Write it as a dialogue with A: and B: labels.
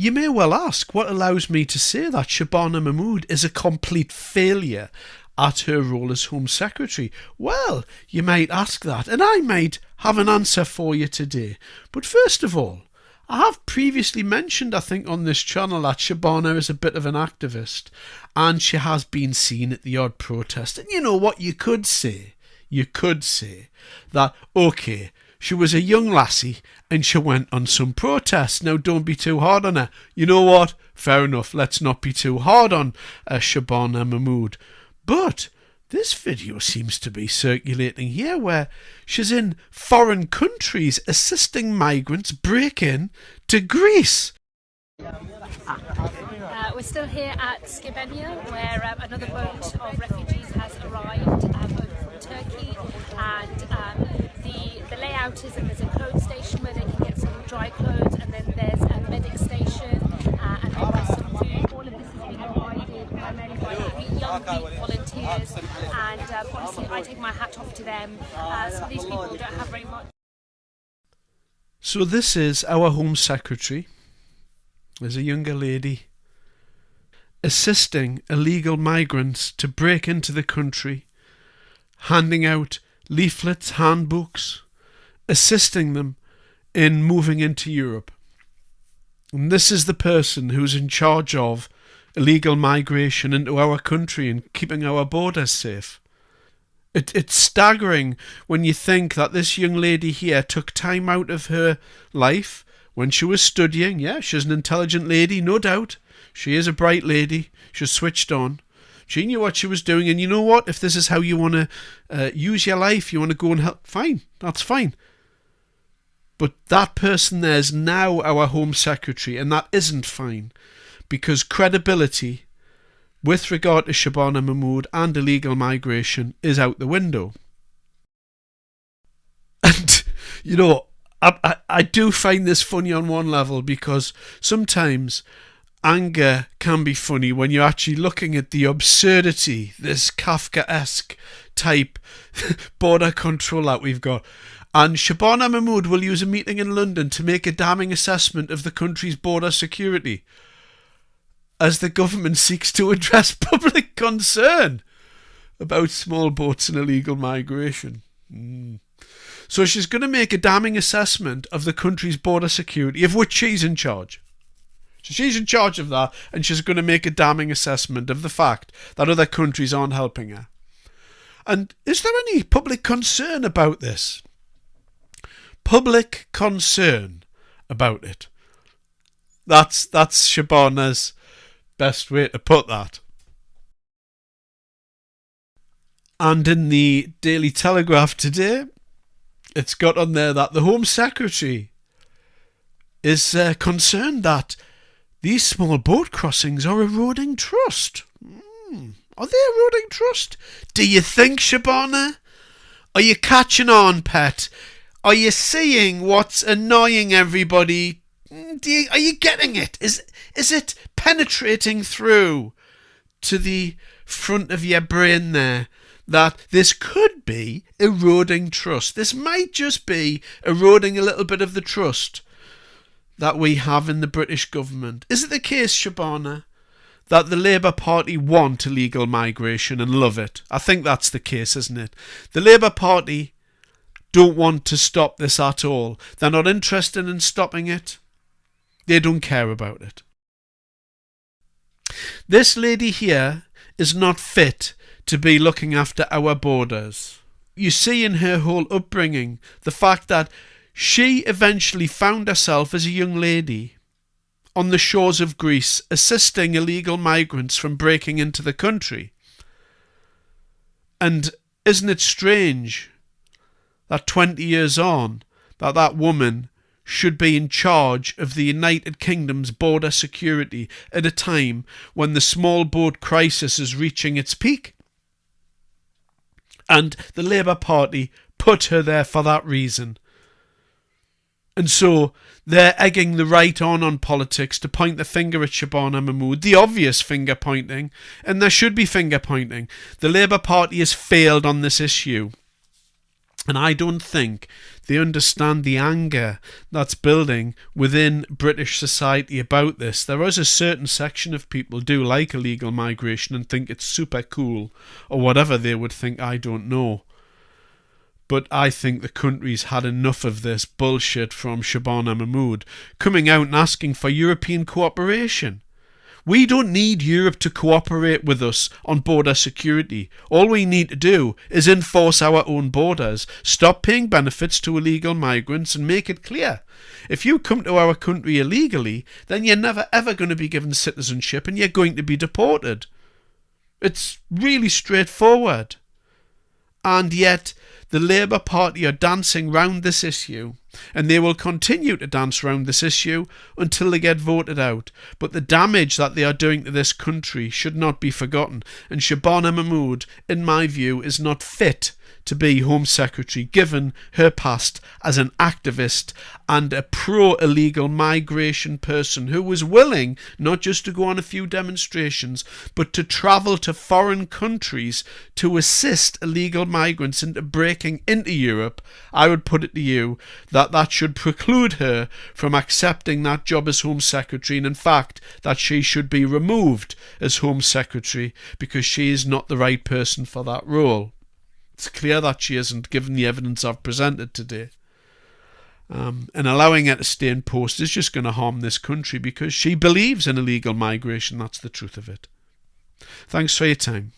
A: you may well ask, what allows me to say that Shabana Mahmood is a complete failure at her role as Home Secretary? Well, you might ask that, and I might have an answer for you today. But first of all, I have previously mentioned, I think, on this channel that Shabana is a bit of an activist, and she has been seen at the odd protest. And you know what you could say? You could say that, okay, she was a young lassie and she went on some protests. Now, don't be too hard on her. You know what? Fair enough. Let's not be too hard on Shabana Mahmood. But this video seems to be circulating here where she's in foreign countries assisting migrants break in to Greece.
B: We're still here at Shabana, where another boat of refugees has arrived over from Turkey, and the layout is that there's a clothes station where they can get some dry clothes, and then there's a medic station, and then there's some food. All of this is being provided primarily by young volunteers, and honestly, I take my hat off to them. Some of these people don't have very much.
A: So this is our Home Secretary. There's a younger lady assisting illegal migrants to break into the country, handing out leaflets, handbooks, assisting them in moving into Europe. And this is the person who's in charge of illegal migration into our country and keeping our borders safe. It's staggering when you think that this young lady here took time out of her life when she was studying. Yeah, she's an intelligent lady, no doubt. She is a bright lady. She's switched on. She knew what she was doing. And you know what? If this is how you want to use your life, you want to go and help, fine. That's fine. But that person there is now our Home Secretary, and that isn't fine. Because credibility with regard to Shabana Mahmood and illegal migration is out the window. And, you know, I do find this funny on one level, because sometimes anger can be funny when you're actually looking at the absurdity, this Kafkaesque type border control that we've got. And Shabana Mahmood will use a meeting in London to make a damning assessment of the country's border security as the government seeks to address public concern about small boats and illegal migration. So she's going to make a damning assessment of the country's border security, of which she's in charge. So she's in charge of that, and she's going to make a damning assessment of the fact that other countries aren't helping her. And is there any public concern about this? Public concern about it. That's Shabana's best way to put that. And in the Daily Telegraph today, it's got on there that the Home Secretary is concerned that these small boat crossings are eroding trust. Are they eroding trust? Do you think, Shabana? Are you catching on, pet? Are you seeing what's annoying everybody? Are you getting it? Is it penetrating through to the front of your brain there that this could be eroding trust? This might just be eroding a little bit of the trust that we have in the British government. Is it the case, Shabana, that the Labour Party want illegal migration and love it? I think that's the case, isn't it? The Labour Party don't want to stop this at all. They're not interested in stopping it. They don't care about it. This lady here is not fit to be looking after our borders. You see in her whole upbringing the fact that she eventually found herself as a young lady on the shores of Greece assisting illegal migrants from breaking into the country. And isn't it strange that 20 years on that woman should be in charge of the United Kingdom's border security at a time when the small boat crisis is reaching its peak? And the Labour Party put her there for that reason. And so they're egging the right on politics to point the finger at Shabana Mahmood, the obvious finger pointing, and there should be finger pointing. The Labour Party has failed on this issue. And I don't think They understand the anger that's building within British society about this. There is a certain section of people do like illegal migration and think it's super cool, or whatever they would think, I don't know. But I think the country's had enough of this bullshit from Shabana Mahmood coming out and asking for European cooperation. We don't need Europe to cooperate with us on border security. All we need to do is enforce our own borders, stop paying benefits to illegal migrants, and make it clear. If you come to our country illegally, then you're never ever going to be given citizenship and you're going to be deported. It's really straightforward. And yet the Labour Party are dancing round this issue, and they will continue to dance round this issue until they get voted out. But the damage that they are doing to this country should not be forgotten, and Shabana Mahmood, in my view, is not fit to be Home Secretary given her past as an activist and a pro-illegal migration person who was willing not just to go on a few demonstrations but to travel to foreign countries to assist illegal migrants into breaking into Europe. I would put it to you that should preclude her from accepting that job as Home Secretary, and in fact that she should be removed as Home Secretary because she is not the right person for that role. It's clear that she isn't, given the evidence I've presented today. And allowing her to stay in post is just going to harm this country because she believes in illegal migration. That's the truth of it. Thanks for your time.